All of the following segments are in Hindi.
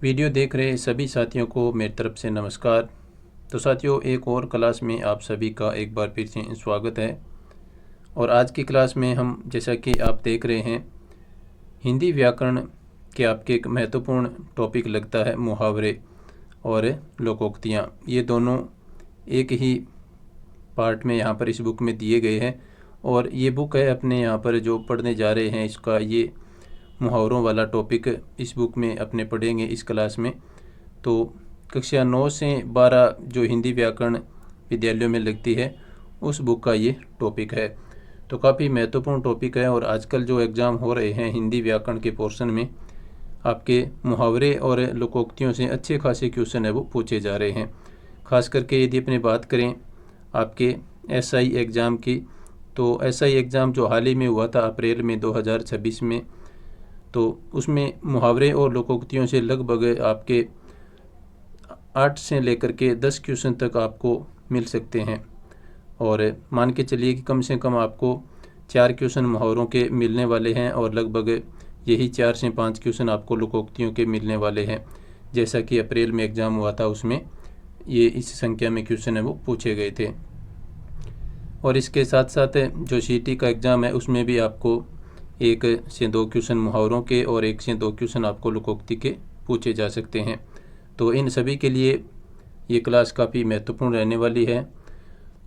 वीडियो देख रहे सभी साथियों को मेरी तरफ से नमस्कार। तो साथियों, एक और क्लास में आप सभी का एक बार फिर से स्वागत है। और आज की क्लास में हम, जैसा कि आप देख रहे हैं, हिंदी व्याकरण के आपके एक महत्वपूर्ण टॉपिक लगता है मुहावरे और लोकोक्तियाँ। ये दोनों एक ही पार्ट में यहाँ पर इस बुक में दिए गए हैं। और ये बुक है अपने यहाँ पर जो पढ़ने जा रहे हैं, इसका ये मुहावरों वाला टॉपिक इस बुक में अपने पढ़ेंगे इस क्लास में। तो कक्षा 9 से 12 जो हिंदी व्याकरण विद्यालयों में लगती है, उस बुक का ये टॉपिक है। तो काफ़ी महत्वपूर्ण टॉपिक है। और आजकल जो एग्ज़ाम हो रहे हैं हिंदी व्याकरण के पोर्शन में, आपके मुहावरे और लोकोक्तियों से अच्छे खासे क्वेश्चन है वो पूछे जा रहे हैं। ख़ास करके यदि अपनी बात करें आपके एसआई एग्ज़ाम की, तो एसआई एग्ज़ाम जो हाल ही में हुआ था अप्रैल में 2026 में, तो उसमें मुहावरे और लोकोक्तियों से लगभग आपके 8 से लेकर के 10 क्वेश्चन तक आपको मिल सकते हैं। और मान के चलिए कि कम से कम आपको 4 क्वेश्चन मुहावरों के मिलने वाले हैं और लगभग यही 4 से 5 क्वेश्चन आपको लोकोक्तियों के मिलने वाले हैं। जैसा कि अप्रैल में एग्ज़ाम हुआ था, उसमें ये इस संख्या में क्वेश्चन है वो पूछे गए थे। और इसके साथ साथ जो सीटी का एग्ज़ाम है, उसमें भी आपको 1 से 2 क्वेश्चन मुहावरों के और 1 से 2 क्वेश्चन आपको लोकोक्ति के पूछे जा सकते हैं। तो इन सभी के लिए ये क्लास काफ़ी महत्वपूर्ण रहने वाली है।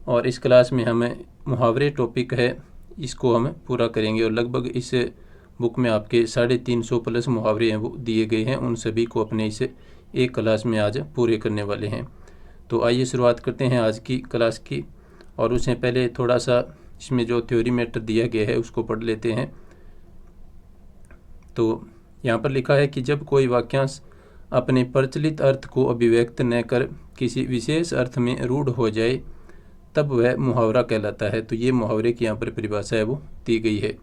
और इस क्लास में हमें मुहावरे टॉपिक है, इसको हम पूरा करेंगे। और लगभग इस बुक में आपके 350 प्लस मुहावरे हैं वो दिए गए हैं। उन सभी को अपने इस एक क्लास में आज पूरे करने वाले हैं। तो आइए शुरुआत करते हैं आज की क्लास की। और उससे पहले थोड़ा सा इसमें जो थ्योरी मैटर दिया गया है उसको पढ़ लेते हैं। तो यहाँ पर लिखा है कि जब कोई वाक्यांश अपने प्रचलित अर्थ को अभिव्यक्त न कर किसी विशेष अर्थ में रूढ़ हो जाए, तब वह मुहावरा कहलाता है। तो ये मुहावरे की यहाँ पर परिभाषा है वो दी गई है।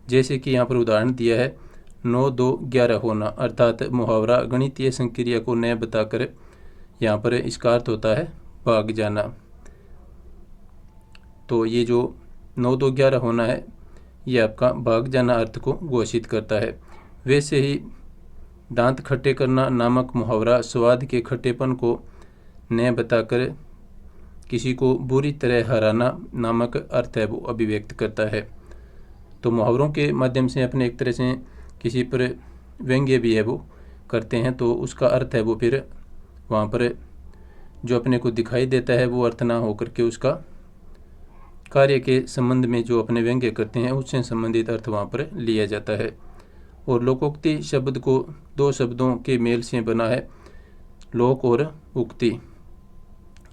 जैसे कि यहाँ पर उदाहरण दिया है 9 2 11 होना, अर्थात मुहावरा गणितीय संक्रिया को न बताकर यहाँ पर इसका अर्थ होता है भाग जाना। तो ये जो 9 2 11 होना है, ये आपका भाग जाना अर्थ को घोषित करता है। वैसे ही दांत खट्टे करना नामक मुहावरा स्वाद के खट्टेपन को न बताकर किसी को बुरी तरह हराना नामक अर्थ है वो अभिव्यक्त करता है। तो मुहावरों के माध्यम से अपने एक तरह से किसी पर व्यंग्य भी है वो करते हैं, तो उसका अर्थ है वो फिर वहाँ पर जो अपने को दिखाई देता है वो अर्थ ना होकर के उसका कार्य के संबंध में जो अपने व्यंग्य करते हैं उससे संबंधित अर्थ वहाँ पर लिया जाता है। और लोकोक्ति शब्द को 2 शब्दों के मेल से बना है, लोक और उक्ति।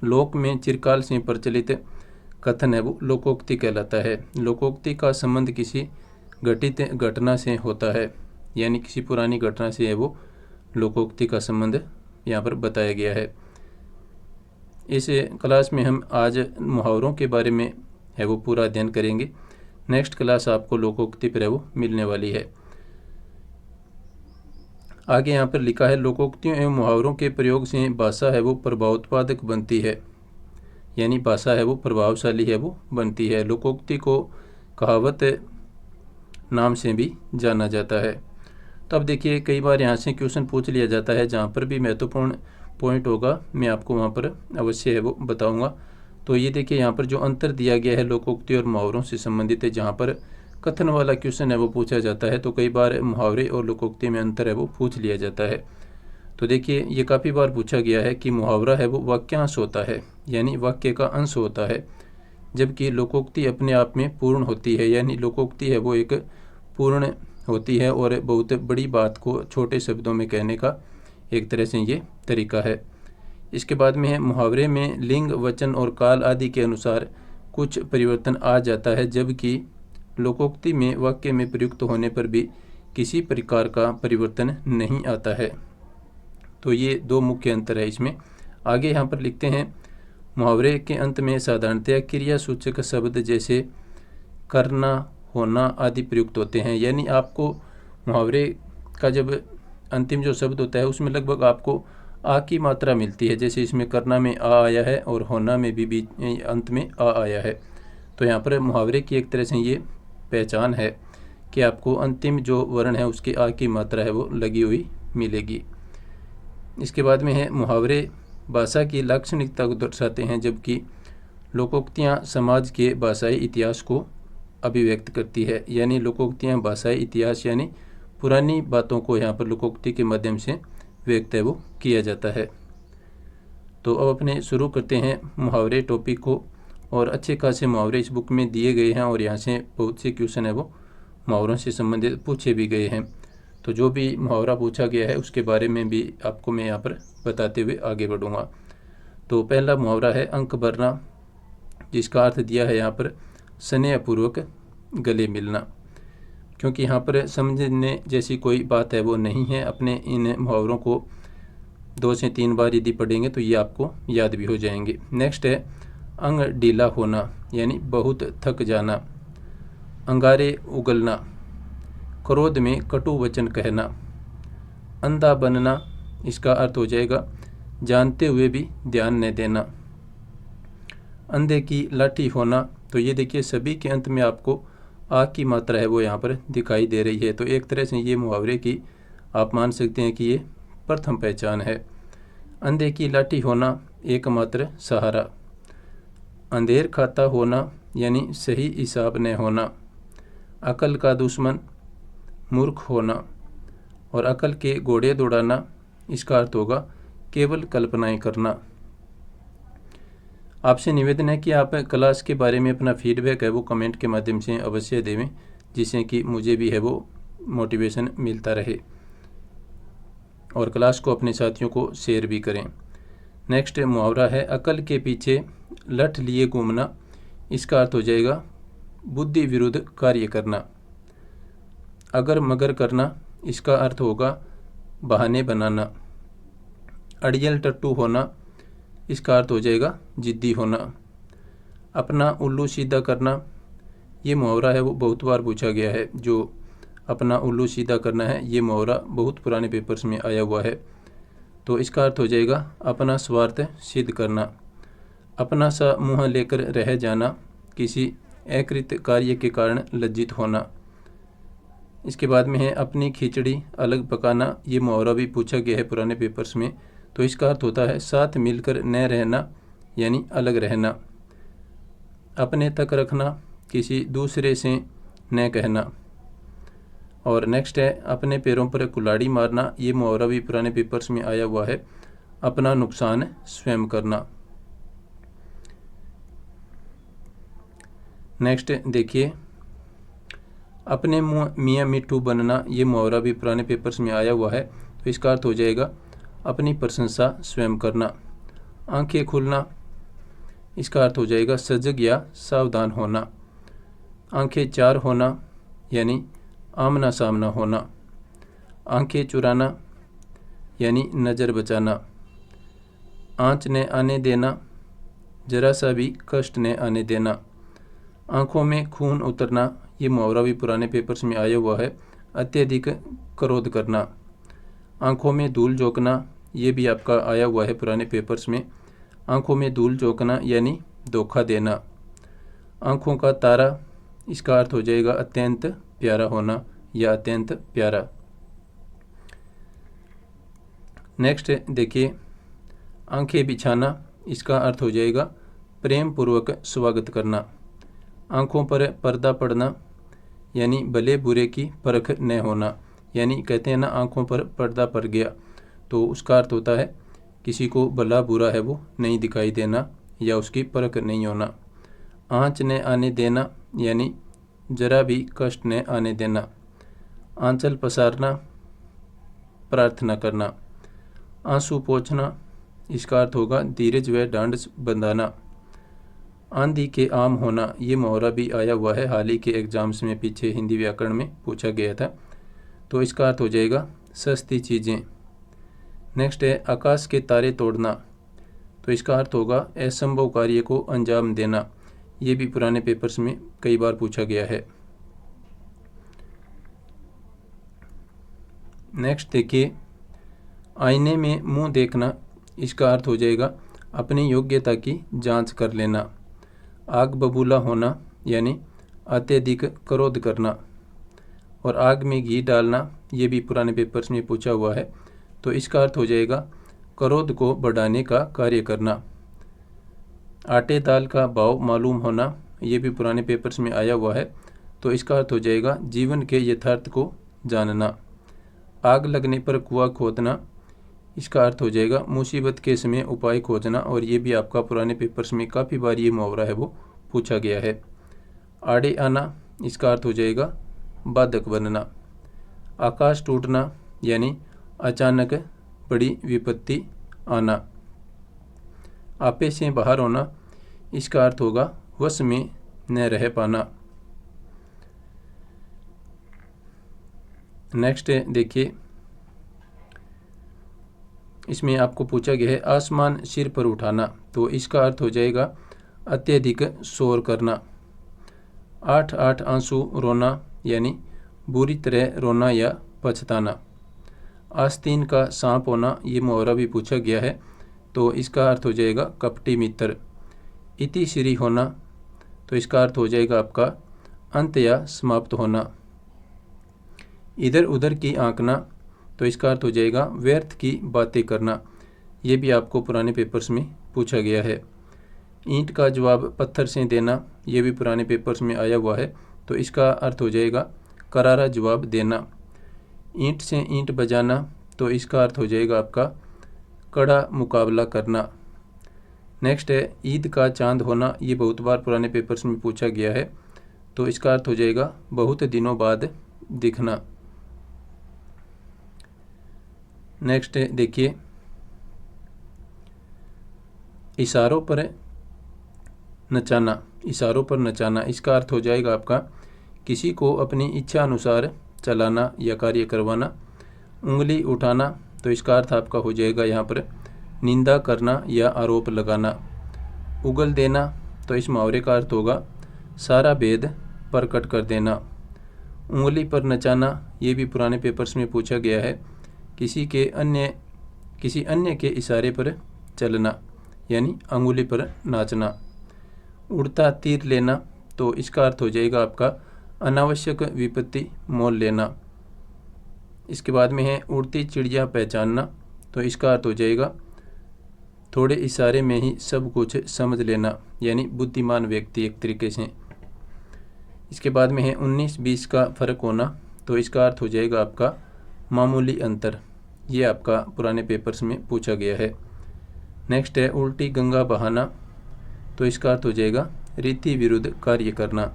लोक में चिरकाल से प्रचलित कथन है वो लोकोक्ति कहलाता है। लोकोक्ति का संबंध किसी घटित घटना से होता है, यानी किसी पुरानी घटना से है वो लोकोक्ति का संबंध यहाँ पर बताया गया है। इस क्लास में हम आज मुहावरों के बारे में है वो पूरा अध्ययन करेंगे। नेक्स्ट क्लास आपको लोकोक्ति पर है वो मिलने वाली है। आगे यहाँ पर लिखा है लोकोक्तियों एवं मुहावरों के प्रयोग से भाषा है वो प्रभावोत्पादक बनती है, यानी भाषा है वो प्रभावशाली है वो बनती है। लोकोक्ति को कहावत नाम से भी जाना जाता है। तो अब देखिए, कई बार यहाँ से क्वेश्चन पूछ लिया जाता है, जहाँ पर भी महत्वपूर्ण पॉइंट होगा मैं आपको वहाँ पर अवश्य है वो बताऊँगा। तो ये देखिए, यहाँ पर जो अंतर दिया गया है लोकोक्ति और मुहावरों से संबंधित है, जहाँ पर कथन वाला क्वेश्चन है वो पूछा जाता है, तो कई बार मुहावरे और लोकोक्ति में अंतर है वो पूछ लिया जाता है। तो देखिए, ये काफ़ी बार पूछा गया है कि मुहावरा है वो वाक्यांश होता है, यानी वाक्य का अंश होता है, जबकि लोकोक्ति अपने आप में पूर्ण होती है, यानी लोकोक्ति है वो एक पूर्ण होती है और बहुत बड़ी बात को छोटे शब्दों में कहने का एक तरह से ये तरीका है। इसके बाद में है मुहावरे में लिंग, वचन और काल आदि के अनुसार कुछ परिवर्तन आ जाता है, जबकि लोकोक्ति में वाक्य में प्रयुक्त होने पर भी किसी प्रकार का परिवर्तन नहीं आता है। तो ये 2 मुख्य अंतर है इसमें। आगे यहाँ पर लिखते हैं मुहावरे के अंत में साधारणतया क्रिया सूचक शब्द जैसे करना, होना आदि प्रयुक्त होते हैं, यानी आपको मुहावरे का जब अंतिम जो शब्द होता है उसमें लगभग आपको आ की मात्रा मिलती है। जैसे इसमें करना में आ आया है और होना में भी अंत में आ आया है। तो यहाँ पर मुहावरे की एक तरह से ये पहचान है कि आपको अंतिम जो वर्ण है उसके आ की मात्रा है वो लगी हुई मिलेगी। इसके बाद में है मुहावरे भाषा की लाक्षणिकता को दर्शाते हैं, जबकि लोकोक्तियाँ समाज के भाषाई इतिहास को अभिव्यक्त करती है। यानी लोकोक्तियाँ भाषाई इतिहास यानी पुरानी बातों को यहाँ पर लोकोक्ति के माध्यम से व्यक्त है वो किया जाता है। तो अब अपने शुरू करते हैं मुहावरे टॉपिक को। और अच्छे खासे मुहावरे इस बुक में दिए गए हैं और यहाँ से बहुत से क्वेश्चन है वो मुहावरों से संबंधित पूछे भी गए हैं। तो जो भी मुहावरा पूछा गया है उसके बारे में भी आपको मैं यहाँ पर बताते हुए आगे बढ़ूँगा। तो पहला मुहावरा है अंक भरना, जिसका अर्थ दिया है यहाँ पर स्नेहपूर्वक गले मिलना। क्योंकि यहाँ पर समझने जैसी कोई बात है वो नहीं है, अपने इन मुहावरों को 2 से 3 बार यदि पढ़ेंगे तो ये आपको याद भी हो जाएंगे। नेक्स्ट है अंग ढीला होना, यानी बहुत थक जाना। अंगारे उगलना, क्रोध में कटु वचन कहना। अंधा बनना, इसका अर्थ हो जाएगा जानते हुए भी ध्यान न देना। अंधे की लाठी होना, तो ये देखिए सभी के अंत में आपको आ की मात्रा है वो यहाँ पर दिखाई दे रही है। तो एक तरह से ये मुहावरे की आप मान सकते हैं कि ये प्रथम पहचान है। अंधे की लाठी होना, एकमात्र सहारा। अंधेर खाता होना, यानी सही हिसाब न होना। अकल का दुश्मन, मूर्ख होना। और अकल के घोड़े दौड़ाना, इसका अर्थ होगा केवल कल्पनाएं करना। आपसे निवेदन है कि आप क्लास के बारे में अपना फीडबैक है वो कमेंट के माध्यम से अवश्य देवें, जिससे कि मुझे भी है वो मोटिवेशन मिलता रहे, और क्लास को अपने साथियों को शेयर भी करें। नेक्स्ट मुहावरा है अकल के पीछे लठ लिए घूमना, इसका अर्थ हो जाएगा बुद्धि विरुद्ध कार्य करना। अगर मगर करना, इसका अर्थ होगा बहाने बनाना। अड़ियल टट्टू होना, इसका अर्थ हो जाएगा जिद्दी होना। अपना उल्लू सीधा करना, ये मुहावरा है वो बहुत बार पूछा गया है। जो अपना उल्लू सीधा करना है, ये मुहावरा बहुत पुराने पेपर्स में आया हुआ है। तो इसका अर्थ हो जाएगा अपना स्वार्थ सिद्ध करना। अपना सा मुँह लेकर रह जाना, किसी अकृत कार्य के कारण लज्जित होना। इसके बाद में है अपनी खिचड़ी अलग पकाना, ये मुहावरा भी पूछा गया है पुराने पेपर्स में। तो इसका अर्थ होता है साथ मिलकर न रहना, यानी अलग रहना। अपने तक रखना, किसी दूसरे से न कहना। और नेक्स्ट है अपने पैरों पर कुल्हाड़ी मारना, ये मुहावरा भी पुराने पेपर्स में आया हुआ है। अपना नुकसान स्वयं करना। नेक्स्ट देखिए अपने मुँह मियाँ मिट्ठू बनना, ये मुहावरा भी पुराने पेपर्स में आया हुआ है। तो इसका अर्थ हो जाएगा अपनी प्रशंसा स्वयं करना। आंखें खुलना, इसका अर्थ हो जाएगा सजग या सावधान होना। आंखें चार होना, यानी आमना सामना होना। आंखें चुराना, यानी नज़र बचाना। आँच ने आने देना, जरा सा भी कष्ट ने आने देना। आँखों में खून उतरना, ये मुहावरा भी पुराने पेपर्स में आया हुआ है। अत्यधिक क्रोध करना। आँखों में धूल झोंकना, ये भी आपका आया हुआ है पुराने पेपर्स में। आँखों में धूल झोंकना यानी धोखा देना। आँखों का तारा, इसका अर्थ हो जाएगा अत्यंत प्यारा होना या अत्यंत प्यारा। नेक्स्ट देखिए आंखें बिछाना, इसका अर्थ हो जाएगा प्रेम पूर्वक स्वागत करना। आँखों पर पर्दा पड़ना, यानी भले बुरे की परख न होना। यानी कहते हैं ना आँखों पर पर्दा पड़ गया, तो उसका अर्थ होता है किसी को भला बुरा है वो नहीं दिखाई देना या उसकी परख नहीं होना। आँच न आने देना, यानी जरा भी कष्ट न आने देना। आंचल पसारना, प्रार्थना करना। आंसू पोंछना, इसका अर्थ होगा धीरज व ढांढस बंधाना। आंधी के आम होना, ये मुहावरा भी आया हुआ है, हाल ही के एग्जाम्स में पीछे हिंदी व्याकरण में पूछा गया था। तो इसका अर्थ हो जाएगा सस्ती चीज़ें। नेक्स्ट है आकाश के तारे तोड़ना, तो इसका अर्थ होगा असंभव कार्य को अंजाम देना। ये भी पुराने पेपर्स में कई बार पूछा गया है। नेक्स्ट देखिए आईने में मुंह देखना, इसका अर्थ हो जाएगा अपनी योग्यता की जांच कर लेना। आग बबूला होना, यानी अत्यधिक क्रोध करना। और आग में घी डालना, ये भी पुराने पेपर्स में पूछा हुआ है। तो इसका अर्थ हो जाएगा क्रोध को बढ़ाने का कार्य करना। आटे दाल का भाव मालूम होना, ये भी पुराने पेपर्स में आया हुआ है, तो इसका अर्थ हो जाएगा जीवन के यथार्थ को जानना। आग लगने पर कुआं खोदना, इसका अर्थ हो जाएगा मुसीबत के समय उपाय खोजना, और ये भी आपका पुराने पेपर्स में काफ़ी बार ये मुहावरा है वो पूछा गया है। आड़े आना, इसका अर्थ हो जाएगा बाधक बनना। आकाश टूटना यानी अचानक बड़ी विपत्ति आना। आपे से बाहर होना, इसका अर्थ होगा वश में न रह पाना। नेक्स्ट देखिए, इसमें आपको पूछा गया है आसमान सिर पर उठाना, तो इसका अर्थ हो जाएगा अत्यधिक शोर करना। 8 आंसू रोना यानी बुरी तरह रोना या पछताना। आस्तीन का सांप होना, ये मुहावरा भी पूछा गया है, तो इसका अर्थ हो जाएगा कपटी मित्र। इति श्री होना, तो इसका अर्थ हो जाएगा आपका अंत या समाप्त होना। इधर उधर की आंकना, तो इसका अर्थ हो जाएगा व्यर्थ की बातें करना। ये भी आपको पुराने पेपर्स में पूछा गया है। ईंट का जवाब पत्थर से देना, ये भी पुराने पेपर्स में आया हुआ है, तो इसका अर्थ हो जाएगा करारा जवाब देना। ईंट से ईंट बजाना, तो इसका अर्थ हो जाएगा आपका कड़ा मुकाबला करना। नेक्स्ट है ईद का चांद होना, ये बहुत बार पुराने पेपर्स में पूछा गया है, तो इसका अर्थ हो जाएगा बहुत दिनों बाद दिखना। नेक्स्ट देखिए, इशारों पर नचाना। इशारों पर नचाना, इसका अर्थ हो जाएगा आपका किसी को अपनी इच्छा अनुसार चलाना या कार्य करवाना। उंगली उठाना, तो इसका अर्थ आपका हो जाएगा यहाँ पर निंदा करना या आरोप लगाना। उगल देना, तो इस मुहावरे का अर्थ होगा सारा भेद प्रकट कर देना। उंगली पर नचाना, ये भी पुराने पेपर्स में पूछा गया है, किसी अन्य के इशारे पर चलना यानी अंगुली पर नाचना। उड़ता तीर लेना, तो इसका अर्थ हो जाएगा आपका अनावश्यक विपत्ति मोल लेना। इसके बाद में है उड़ती चिड़िया पहचानना, तो इसका अर्थ हो जाएगा थोड़े इशारे में ही सब कुछ समझ लेना यानी बुद्धिमान व्यक्ति एक तरीके से। इसके बाद में है 19-20 का फ़र्क होना, तो इसका अर्थ हो जाएगा आपका मामूली अंतर। ये आपका पुराने पेपर्स में पूछा गया है। नेक्स्ट है उल्टी गंगा बहाना, तो इसका अर्थ हो जाएगा रीति विरुद्ध कार्य करना।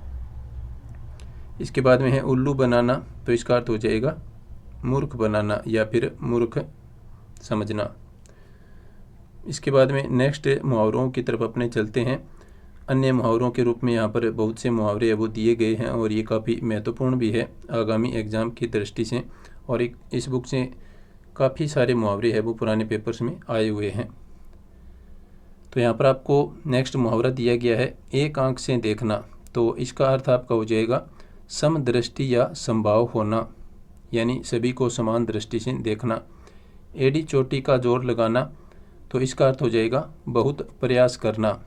इसके बाद में है उल्लू बनाना, तो इसका अर्थ हो जाएगा मूर्ख बनाना या फिर मूर्ख समझना। इसके बाद में नेक्स्ट मुहावरों की तरफ अपने चलते हैं। अन्य मुहावरों के रूप में यहाँ पर बहुत से मुहावरे वो दिए गए हैं, और ये काफ़ी महत्वपूर्ण भी है आगामी एग्ज़ाम की दृष्टि से, और इस बुक से काफ़ी सारे मुहावरे हैं वो पुराने पेपर्स में आए हुए हैं। तो यहाँ पर आपको नेक्स्ट मुहावरा दिया गया है एक आंख से देखना, तो इसका अर्थ आपका हो जाएगा समदृष्टि या संभाव होना यानी सभी को समान दृष्टि से देखना। एड़ी चोटी का जोर लगाना, तो इसका अर्थ हो जाएगा बहुत प्रयास करना।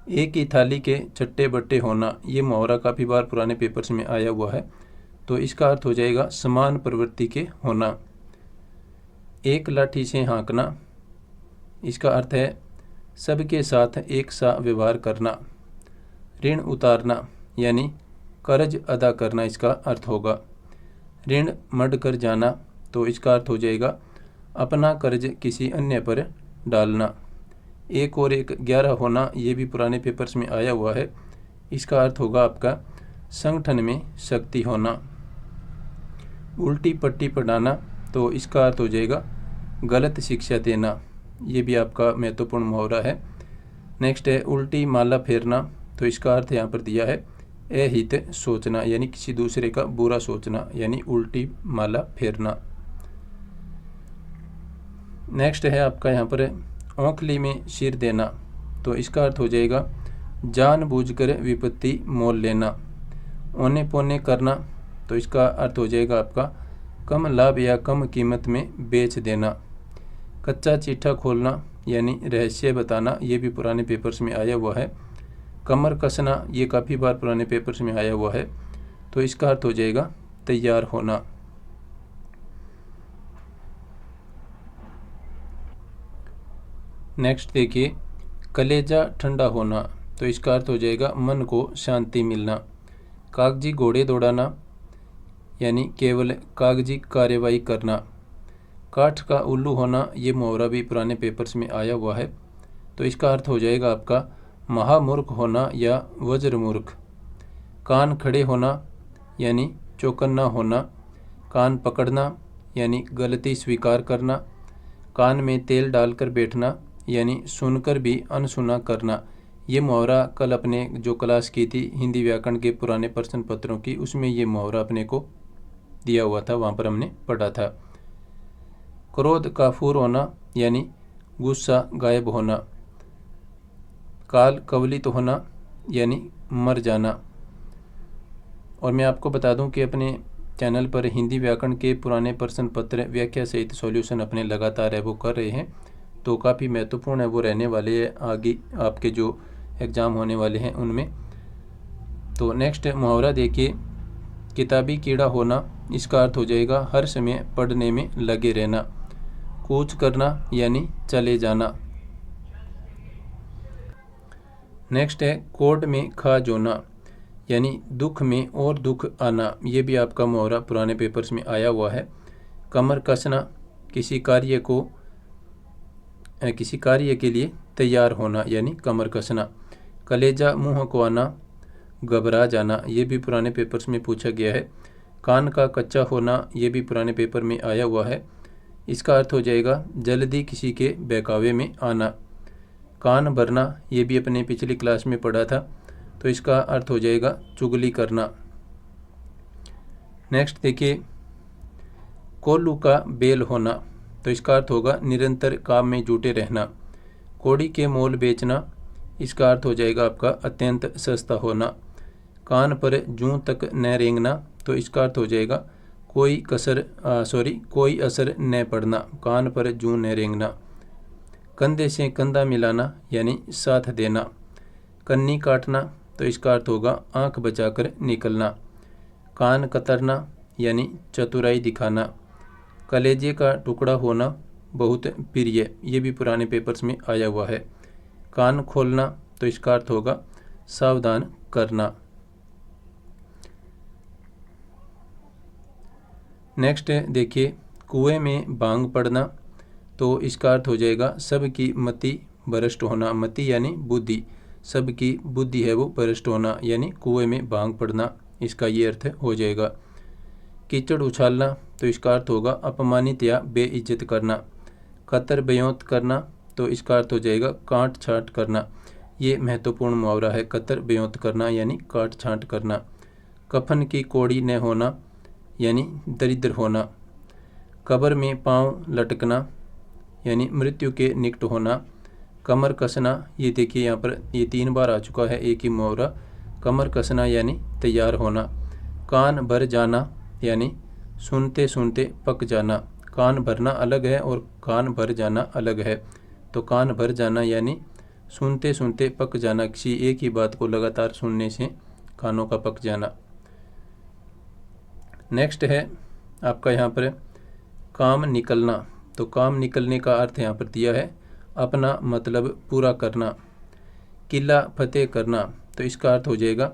एक ही थाली के चट्टे बट्टे होना, ये मुहावरा काफ़ी बार पुराने पेपर्स में आया हुआ है, तो इसका अर्थ हो जाएगा समान प्रवृत्ति के होना। एक लाठी से हाँकना, इसका अर्थ है सबके साथ एक सा व्यवहार करना। ऋण उतारना यानी कर्ज अदा करना इसका अर्थ होगा। ऋण मढ़ कर जाना, तो इसका अर्थ हो जाएगा अपना कर्ज किसी अन्य पर डालना। एक और एक 11 होना, ये भी पुराने पेपर्स में आया हुआ है, इसका अर्थ होगा आपका संगठन में शक्ति होना। उल्टी पट्टी पढ़ाना, तो इसका अर्थ हो जाएगा गलत शिक्षा देना। ये भी आपका महत्वपूर्ण मुहावरा है। नेक्स्ट है उल्टी माला फेरना, तो इसका अर्थ यहाँ पर दिया है अहित सोचना यानी किसी दूसरे का बुरा सोचना यानी उल्टी माला फेरना। नेक्स्ट है आपका यहाँ पर औंखली में सिर देना, तो इसका अर्थ हो जाएगा जानबूझकर विपत्ति मोल लेना। औने पौने करना, तो इसका अर्थ हो जाएगा आपका कम लाभ या कम कीमत में बेच देना। कच्चा चिट्ठा खोलना यानी रहस्य बताना, ये भी पुराने पेपर्स में आया हुआ है। कमर कसना, ये काफ़ी बार पुराने पेपर्स में आया हुआ है, तो इसका अर्थ हो जाएगा तैयार होना। नेक्स्ट देखिए, कलेजा ठंडा होना, तो इसका अर्थ हो जाएगा मन को शांति मिलना। कागजी घोड़े दौड़ाना, यानी केवल कागजी कार्यवाही करना। काठ का उल्लू होना, ये मुहावरा भी पुराने पेपर्स में आया हुआ है, तो इसका अर्थ हो जाएगा आपका महामूर्ख होना या वज्रमूर्ख। कान खड़े होना, यानी चौकन्ना होना। कान पकड़ना, यानी गलती स्वीकार करना। कान में तेल डालकर बैठना, यानी सुनकर भी अनसुना करना। ये मुहावरा कल अपने जो क्लास की थी हिंदी व्याकरण के पुराने प्रश्न पत्रों की, उसमें ये मुहावरा अपने को दिया हुआ था, वहाँ पर हमने पढ़ा था। क्रोध काफूर होना, यानी गुस्सा गायब होना। काल कवलित होना, यानी मर जाना। और मैं आपको बता दूं कि अपने चैनल पर हिंदी व्याकरण के पुराने प्रश्न पत्र व्याख्या सहित सॉल्यूशन अपने लगातार है वो कर रहे हैं, तो काफ़ी महत्वपूर्ण है वो रहने वाले हैं आगे आपके जो एग्ज़ाम होने वाले हैं उनमें। तो नेक्स्ट मुहावरा देखिए, किताबी कीड़ा होना, इसका अर्थ हो जाएगा हर समय पढ़ने में लगे रहना। कूच करना, यानी चले जाना। नेक्स्ट है कोर्ट में खा जोना, यानी दुख में और दुख आना। ये भी आपका मुहावरा पुराने पेपर्स में आया हुआ है। कमर कसना, किसी कार्य के लिए तैयार होना, यानी कमर कसना। कलेजा मुंह को आना, घबरा जाना, ये भी पुराने पेपर्स में पूछा गया है। कान का कच्चा होना, ये भी पुराने पेपर में आया हुआ है। इसका अर्थ हो जाएगा जल्दी किसी के बहकावे में आना। कान भरना, ये भी अपने पिछली क्लास में पढ़ा था, तो इसका अर्थ हो जाएगा चुगली करना। नेक्स्ट देखिए, कोल्लू का बेल होना, तो इसका अर्थ होगा निरंतर काम में जुटे रहना। कौड़ी के मोल बेचना, इसका अर्थ हो जाएगा आपका अत्यंत सस्ता होना। कान पर जूं तक न रेंगना, तो इसका अर्थ हो जाएगा कोई असर न पड़ना। कान पर जूं न रेंगना। कंधे से कंधा मिलाना, यानी साथ देना। कन्नी काटना, तो इसका अर्थ होगा आंख बचाकर निकलना। कान कतरना, यानी चतुराई दिखाना। कलेजे का टुकड़ा होना, बहुत प्रिय, ये भी पुराने पेपर्स में आया हुआ है। कान खोलना, तो इसका अर्थ होगा सावधान करना। नेक्स्ट देखिए, कुएं में भांग पड़ना, तो इसका अर्थ हो जाएगा सबकी मति भ्रष्ट होना। मति यानी बुद्धि, सबकी बुद्धि है वो भ्रष्ट होना, यानी कुएं में भांग पड़ना, इसका ये अर्थ हो जाएगा। कीचड़ उछालना, तो इसका अर्थ होगा अपमानित या बेइज्जत करना। कतर बयोंत करना, तो इसका अर्थ हो जाएगा काट छांट करना। ये महत्वपूर्ण मुहावरा है, कतर बयोंत करना यानी काट छांट करना। कफन की कौड़ी न होना, यानी दरिद्र होना। कब्र में पाँव लटकना, यानी मृत्यु के निकट होना। कमर कसना, ये देखिए यहाँ पर ये 3 बार आ चुका है एक ही मुहावरा। कमर कसना यानी तैयार होना। कान भर जाना, यानी सुनते सुनते पक जाना। कान भरना अलग है और कान भर जाना अलग है, तो कान भर जाना यानी सुनते सुनते पक जाना, किसी एक ही बात को लगातार सुनने से कानों का पक जाना। नेक्स्ट है आपका यहाँ पर काम निकलना, तो काम निकलने का अर्थ यहाँ पर दिया है अपना मतलब पूरा करना। किला फतेह करना, तो इसका अर्थ हो जाएगा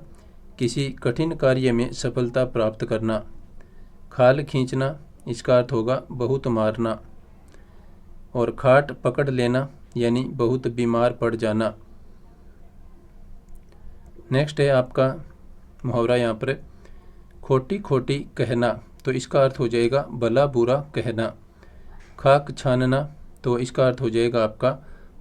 किसी कठिन कार्य में सफलता प्राप्त करना। खाल खींचना, इसका अर्थ होगा बहुत मारना। और खाट पकड़ लेना यानी बहुत बीमार पड़ जाना। नेक्स्ट है आपका मुहावरा यहाँ पर खोटी खोटी कहना, तो इसका अर्थ हो जाएगा भला बुरा कहना। खाक छानना, तो इसका अर्थ हो जाएगा आपका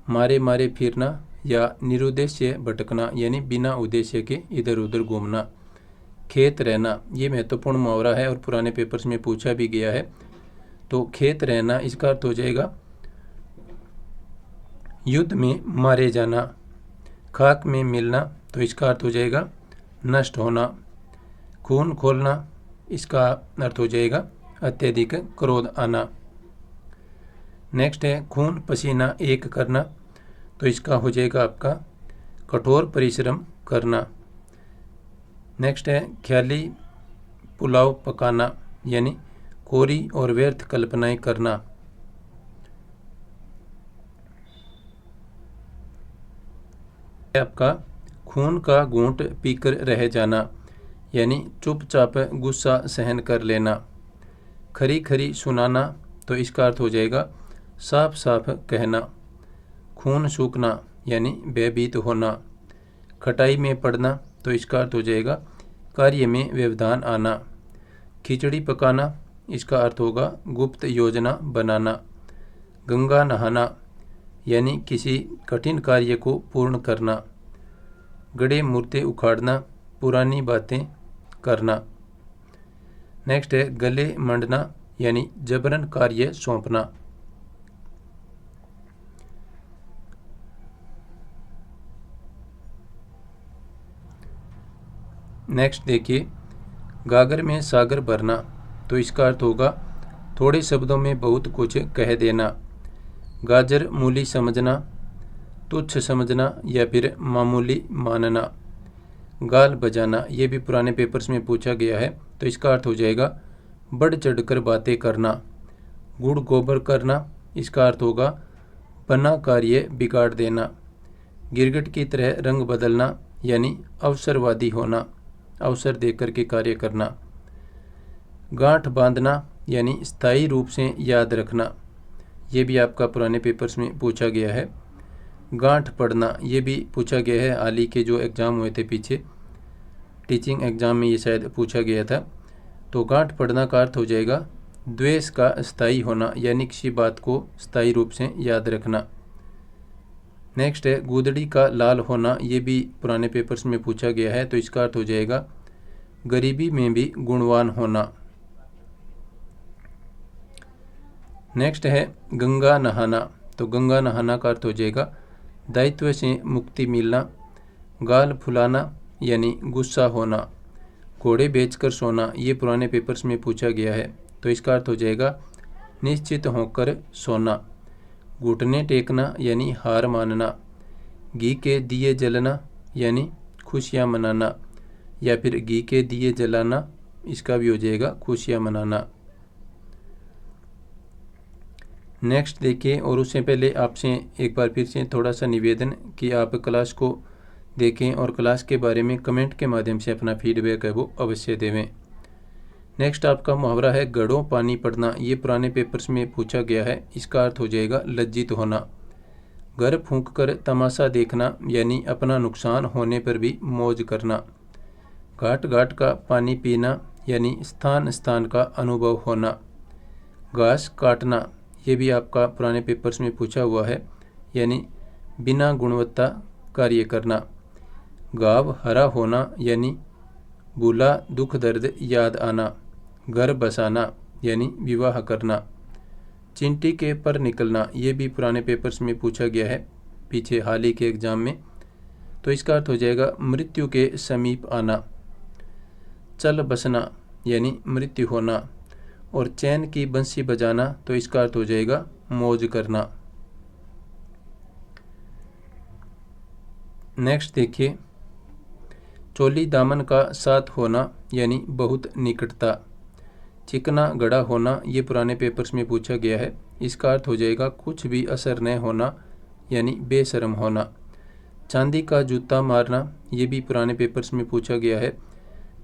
मारे मारे फिरना या निरुद्देश्य भटकना, यानी बिना उद्देश्य के इधर उधर घूमना। खेत रहना, ये महत्वपूर्ण मुहावरा है और पुराने पेपर्स में पूछा भी गया है। तो खेत रहना इसका अर्थ हो जाएगा युद्ध में मारे जाना। खाक में मिलना, तो इसका अर्थ हो जाएगा नष्ट होना। खून खोलना, इसका अर्थ हो जाएगा अत्यधिक क्रोध आना। नेक्स्ट है खून पसीना एक करना, तो इसका हो जाएगा आपका कठोर परिश्रम करना। नेक्स्ट है ख्याली पुलाव पकाना, यानी कोरी और व्यर्थ कल्पनाएं करना। नेक्स्ट है खून पसीना एक करना, तो इसका हो जाएगा कठोर परिश्रम करना। नेक्स्ट है ख्याली पुलाव पकाना, यानी कोरी और व्यर्थ कल्पनाएं करना। नेक्स्ट है खून पसीना एक करना, यानी कोरी और व्यर्थ कल्पनाएं करना। नेक्स्ट है ख्याली पुलाव पकाना, यानी कोरी और व्यर्थ कल्पनाएं करना। आपका खून का घूंट पीकर रह जाना, यानी चुपचाप गुस्सा सहन कर लेना। खरी खरी सुनाना, तो इसका अर्थ हो जाएगा साफ साफ कहना। खून सूखना यानी भयभीत होना। खटाई में पड़ना, तो इसका अर्थ हो जाएगा कार्य में व्यवधान आना। खिचड़ी पकाना, इसका अर्थ होगा गुप्त योजना बनाना। गंगा नहाना यानी किसी कठिन कार्य को पूर्ण करना। गड़े मूर्ते उखाड़ना, पुरानी बातें करना। नेक्स्ट है गले मंडना यानी जबरन कार्य सौंपना। नेक्स्ट देखिए, गागर में सागर भरना, तो इसका अर्थ होगा थोड़े शब्दों में बहुत कुछ कह देना। गाजर मूली समझना, तुच्छ समझना या फिर मामूली मानना। गाल बजाना, ये भी पुराने पेपर्स में पूछा गया है, तो इसका अर्थ हो जाएगा बढ़ चढ़कर बातें करना। गुड़ गोबर करना, इसका अर्थ होगा बना कार्य बिगाड़ देना। गिरगिट की तरह रंग बदलना यानी अवसरवादी होना, अवसर देकर के कार्य करना। गांठ बांधना यानी स्थायी रूप से याद रखना, ये भी आपका पुराने पेपर्स में पूछा गया है। गांठ पढ़ना, ये भी पूछा गया है, हाल ही के जो एग्ज़ाम हुए थे पीछे टीचिंग एग्ज़ाम में ये शायद पूछा गया था। तो गांठ पढ़ना का अर्थ हो जाएगा द्वेष का स्थायी होना, यानी किसी बात को स्थायी रूप से याद रखना। नेक्स्ट है गुदड़ी का लाल होना, ये भी पुराने पेपर्स में पूछा गया है, तो इसका अर्थ हो जाएगा गरीबी में भी गुणवान होना। नेक्स्ट है गंगा नहाना, तो गंगा नहाना का अर्थ हो जाएगा दायित्व से मुक्ति मिलना। गाल फुलाना यानी गुस्सा होना। घोड़े बेचकर सोना, ये पुराने पेपर्स में पूछा गया है, तो इसका अर्थ हो जाएगा निश्चित होकर सोना। घुटने टेकना यानी हार मानना। घी के दिए जलना यानी खुशियाँ मनाना, या फिर घी के दिए जलाना, इसका भी हो जाएगा खुशियाँ मनाना। नेक्स्ट देखिए, और उससे पहले आपसे एक बार फिर से थोड़ा सा निवेदन कि आप क्लास को देखें और क्लास के बारे में कमेंट के माध्यम से अपना फीडबैक है वो अवश्य देवें। नेक्स्ट आपका मुहावरा है घड़ों पानी पड़ना, ये पुराने पेपर्स में पूछा गया है, इसका अर्थ हो जाएगा लज्जित होना। घर फूंक कर तमाशा देखना यानी अपना नुकसान होने पर भी मौज करना। घाट घाट का पानी पीना यानी स्थान स्थान का अनुभव होना। घास काटना, ये भी आपका पुराने पेपर्स में पूछा हुआ है, यानी बिना गुणवत्ता कार्य करना। घाव हरा होना यानी भूला दुख दर्द याद आना। घर बसाना यानी विवाह करना। चिंटी के पर निकलना, ये भी पुराने पेपर्स में पूछा गया है पीछे हाल ही के एग्ज़ाम में, तो इसका अर्थ हो जाएगा मृत्यु के समीप आना। चल बसना यानी मृत्यु होना। और चैन की बंसी बजाना, तो इसका अर्थ हो जाएगा मौज करना। नेक्स्ट देखिए, चोली दामन का साथ होना यानी बहुत निकटता। चिकना गड़ा होना, ये पुराने पेपर्स में पूछा गया है, इसका अर्थ हो जाएगा कुछ भी असर न होना यानी बेशर्म होना। चांदी का जूता मारना, ये भी पुराने पेपर्स में पूछा गया है,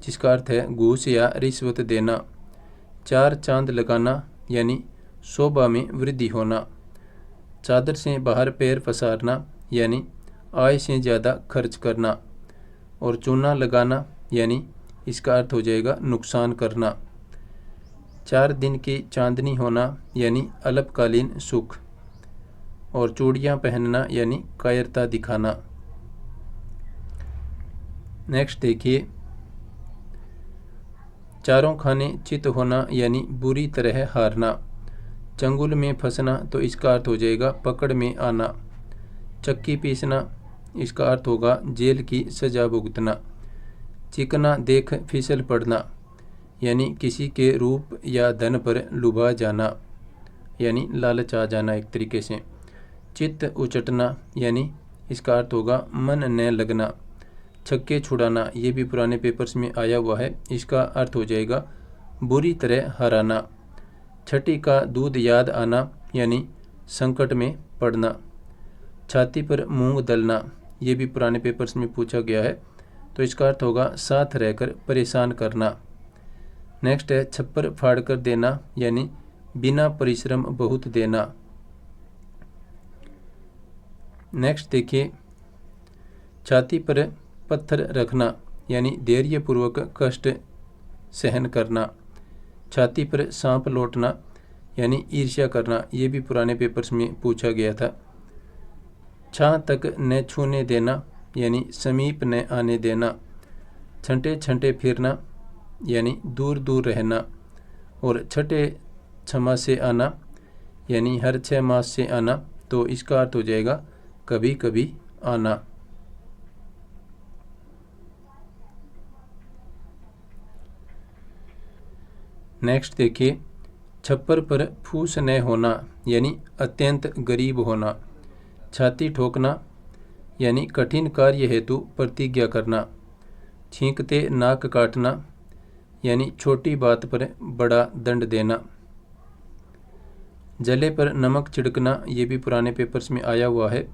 जिसका अर्थ है घूस या रिश्वत देना। चार चांद लगाना यानी शोभा में वृद्धि होना। चादर से बाहर पैर पसारना यानी आय से ज़्यादा खर्च करना। और चूना लगाना यानी इसका अर्थ हो जाएगा नुकसान करना। 4 दिन की चांदनी होना यानी अल्पकालीन सुख। और चूड़ियाँ पहनना यानी कायरता दिखाना। नेक्स्ट देखिए, चारों खाने चित होना यानी बुरी तरह हारना। चंगुल में फंसना, तो इसका अर्थ हो जाएगा पकड़ में आना। चक्की पीसना, इसका अर्थ होगा जेल की सजा भुगतना। चिकना देख फिसल पड़ना यानी किसी के रूप या धन पर लुभा जाना, यानी लालच आ जाना एक तरीके से। चित्त उचटना यानी इसका अर्थ होगा मन न लगना। छक्के छुड़ाना, ये भी पुराने पेपर्स में आया हुआ है, इसका अर्थ हो जाएगा बुरी तरह हराना। छठी का दूध याद आना यानी संकट में पड़ना। छाती पर मूंग दलना ये भी पुराने पेपर्स में पूछा गया है, तो इसका अर्थ होगा साथ रहकर परेशान करना। नेक्स्ट है छप्पर फाड़ कर देना, यानी बिना परिश्रम बहुत देना। नेक्स्ट देखिए, छाती पर पत्थर रखना, यानी धैर्यपूर्वक कष्ट सहन करना। छाती पर सांप लौटना, यानी ईर्ष्या करना, ये भी पुराने पेपर्स में पूछा गया था। छां तक न छूने देना, यानी समीप न आने देना। छंटे छंटे फिरना, यानी दूर दूर रहना। और छठे छमा से आना, यानी हर 6 मास से आना, तो इसका अर्थ हो जाएगा कभी कभी आना। नेक्स्ट देखिए, छप्पर पर फूस न होना, यानी अत्यंत गरीब होना। छाती ठोकना, यानी कठिन कार्य हेतु प्रतिज्ञा करना। छींकते नाक काटना, यानी छोटी बात पर बड़ा दंड देना। जले पर नमक छिड़कना, ये भी पुराने पेपर्स में आया हुआ है,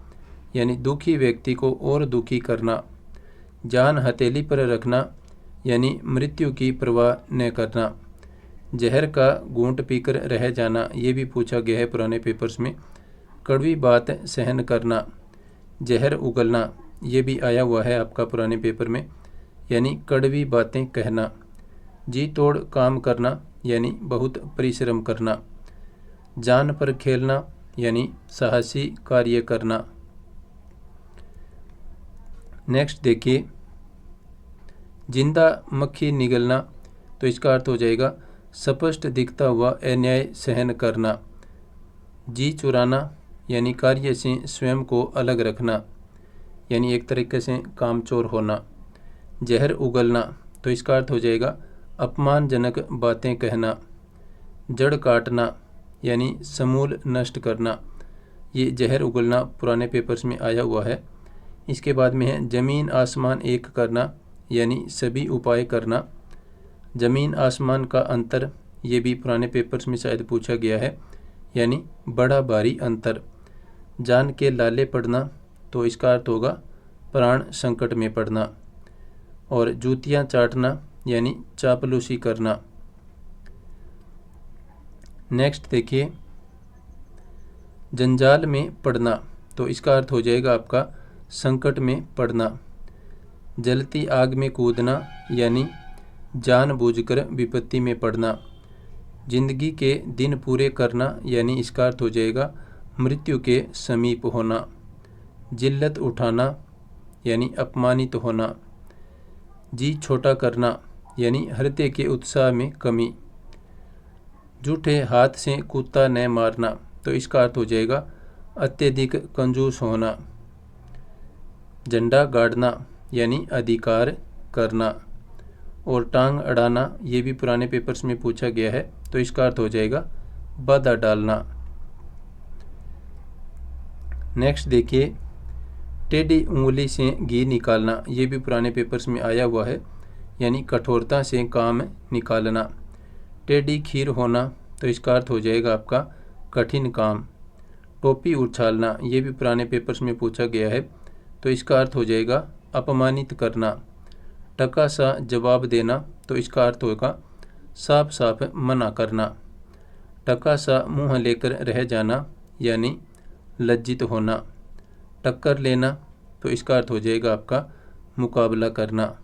यानी दुखी व्यक्ति को और दुखी करना। जान हथेली पर रखना, यानी मृत्यु की परवाह न करना। जहर का घूंट पीकर रह जाना, ये भी पूछा गया है पुराने पेपर्स में। कड़वी बात सहन करना। जहर उगलना, ये भी आया हुआ है आपका पुराने पेपर में, यानी कड़वी बातें कहना। जी तोड़ काम करना, यानी बहुत परिश्रम करना। जान पर खेलना, यानी साहसी कार्य करना। नेक्स्ट देखिए, जिंदा मक्खी निगलना, तो इसका अर्थ हो जाएगा स्पष्ट दिखता हुआ अन्याय सहन करना। जी चुराना, यानी कार्य से स्वयं को अलग रखना, यानी एक तरीके से कामचोर होना। जहर उगलना, तो इसका अर्थ हो जाएगा अपमानजनक बातें कहना। जड़ काटना, यानी समूल नष्ट करना। ये जहर उगलना पुराने पेपर्स में आया हुआ है। इसके बाद में है जमीन आसमान एक करना, यानी सभी उपाय करना। जमीन आसमान का अंतर, ये भी पुराने पेपर्स में शायद पूछा गया है, यानी बड़ा भारी अंतर। जान के लाले पड़ना, तो इसका अर्थ होगा प्राण संकट में पड़ना। और जूतियां चाटना, यानी चापलूसी करना। नेक्स्ट देखिए, जंजाल में पड़ना, तो इसका अर्थ हो जाएगा आपका संकट में पड़ना। जलती आग में कूदना, यानी जानबूझकर विपत्ति में पड़ना। जिंदगी के दिन पूरे करना, यानी इसका अर्थ हो जाएगा मृत्यु के समीप होना। जिल्लत उठाना, यानी अपमानित होना। जी छोटा करना, यानी हृदय के उत्साह में कमी। झूठे हाथ से कुत्ता न मारना, तो इसका अर्थ हो जाएगा अत्यधिक कंजूस होना। झंडा गाड़ना, यानी अधिकार करना। और टांग अड़ाना, ये भी पुराने पेपर्स में पूछा गया है, तो इसका अर्थ हो जाएगा बाधा डालना। नेक्स्ट देखिए, टेढ़ी उंगली से घी निकालना, ये भी पुराने पेपर्स में आया हुआ है, यानी कठोरता से काम निकालना। टेढ़ी खीर होना, तो इसका अर्थ हो जाएगा आपका कठिन काम। टोपी उछालना, ये भी पुराने पेपर्स में पूछा गया है, तो इसका अर्थ हो जाएगा अपमानित करना। टका सा जवाब देना, तो इसका अर्थ होगा साफ साफ मना करना। टका सा मुंह लेकर रह जाना, यानी लज्जित होना। टक्कर लेना, तो इसका अर्थ हो जाएगा आपका मुकाबला करना।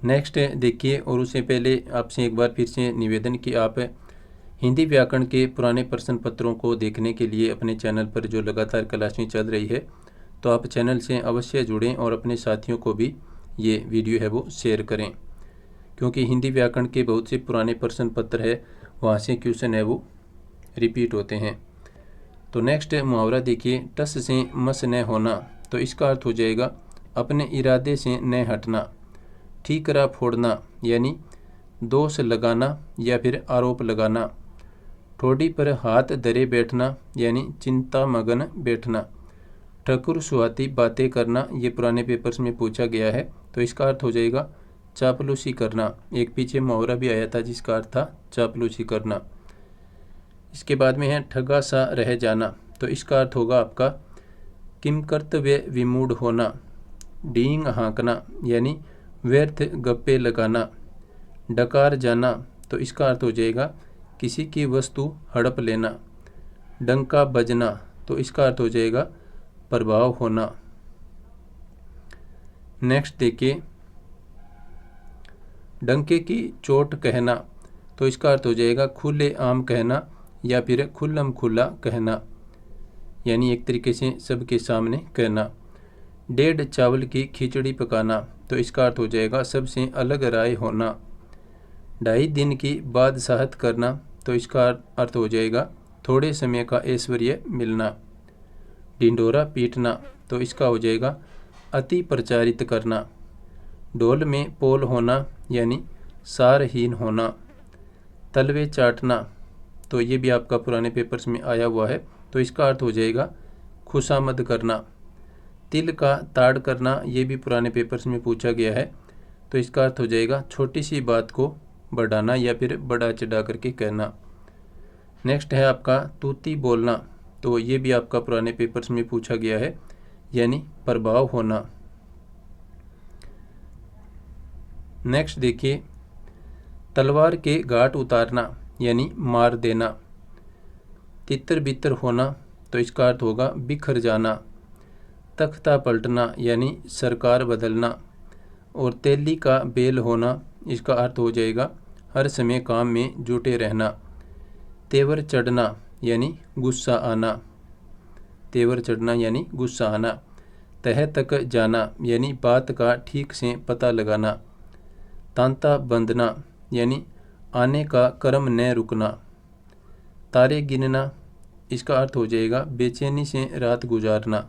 नेक्स्ट देखिए, और उससे पहले आपसे एक बार फिर से निवेदन कि आप हिंदी व्याकरण के पुराने प्रश्न पत्रों को देखने के लिए अपने चैनल पर जो लगातार क्लासें चल रही है, तो आप चैनल से अवश्य जुड़ें और अपने साथियों को भी ये वीडियो है वो शेयर करें, क्योंकि हिंदी व्याकरण के बहुत से पुराने प्रश्न पत्र है, वहाँ से क्वेश्चन है वो रिपीट होते हैं। तो नेक्स्ट मुहावरा देखिए, टस से मस न होना, तो इसका अर्थ हो जाएगा अपने इरादे से न हटना। ठीकरा फोड़ना, यानी दोष लगाना या फिर आरोप लगाना। ठोड़ी पर हाथ धरे बैठना, यानी चिंता मगन बैठना। ठकुर सुहाती बातें करना, ये पुराने पेपर्स में पूछा गया है, तो इसका अर्थ हो जाएगा चापलूसी करना। एक पीछे मुहावरा भी आया था जिसका अर्थ था चापलूसी करना। इसके बाद में है ठगा सा रह जाना, तो इसका अर्थ होगा आपका किम कर्तव्य विमूढ़ होना, डींग हाँकना यानी व्यर्थ गप्पे लगाना, डकार जाना तो इसका अर्थ हो जाएगा किसी की वस्तु हड़प लेना, डंका बजना तो इसका अर्थ हो जाएगा प्रभाव होना। नेक्स्ट देखिए, डंके की चोट कहना तो इसका अर्थ हो जाएगा खुले आम कहना या फिर खुल्लम खुल्ला कहना, यानी एक तरीके से सबके सामने कहना। डेढ़ चावल की खिचड़ी पकाना तो इसका अर्थ हो जाएगा सबसे अलग राय होना। 2.5 दिन की बादशाहत करना तो इसका अर्थ हो जाएगा थोड़े समय का ऐश्वर्य मिलना। ढिंढोरा पीटना तो इसका हो जाएगा अति प्रचारित करना। ढोल में पोल होना यानी सारहीन होना। तलवे चाटना तो ये भी आपका पुराने पेपर्स में आया हुआ है, तो इसका अर्थ हो जाएगा खुशामद करना। तिल का ताड़ करना ये भी पुराने पेपर्स में पूछा गया है, तो इसका अर्थ हो जाएगा छोटी सी बात को बढ़ाना या फिर बड़ा चढ़ा करके कहना। नेक्स्ट है आपका तूती बोलना, तो ये भी आपका पुराने पेपर्स में पूछा गया है, यानी प्रभाव होना। नेक्स्ट देखिए, तलवार के घाट उतारना यानी मार देना। तितर बितर होना तो इसका अर्थ होगा बिखर जाना। तख्ता पलटना यानी सरकार बदलना। और तेली का बेल होना, इसका अर्थ हो जाएगा हर समय काम में जुटे रहना। तेवर चढ़ना यानी गुस्सा आना। तेवर चढ़ना यानी गुस्सा आना। तह तक जाना यानी बात का ठीक से पता लगाना। तांता बंधना यानी आने का क्रम न रुकना। तारे गिनना, इसका अर्थ हो जाएगा बेचैनी से रात गुजारना।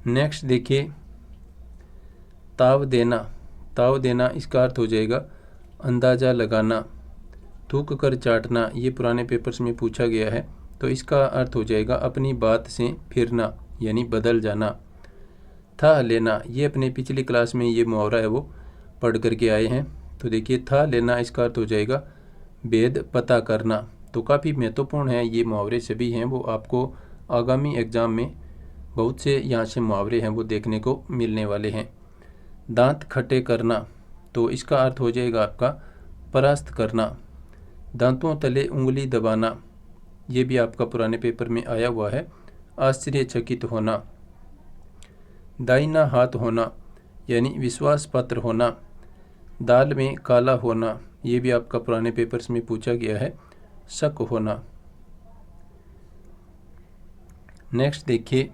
नेक्स्ट देखिए, ताव देना। ताव देना इसका अर्थ हो जाएगा अंदाज़ा लगाना। थूक कर चाटना, ये पुराने पेपर्स में पूछा गया है, तो इसका अर्थ हो जाएगा अपनी बात से फिरना यानी बदल जाना। था लेना, ये अपने पिछली क्लास में ये मुहावरा है वो पढ़ करके आए हैं, तो देखिए था लेना इसका अर्थ हो जाएगा भेद पता करना। तो काफ़ी महत्वपूर्ण है ये मुहावरे सभी हैं, वो आपको आगामी एग्ज़ाम में बहुत से यहाँ से मुहावरे हैं वो देखने को मिलने वाले हैं। दांत खट्टे करना, तो इसका अर्थ हो जाएगा आपका परास्त करना। दांतों तले उंगली दबाना, ये भी आपका पुराने पेपर में आया हुआ है, आश्चर्यचकित होना। दाहिना हाथ होना यानी विश्वास पात्र होना। दाल में काला होना, ये भी आपका पुराने पेपर्स में पूछा गया है, शक होना। नेक्स्ट देखिए,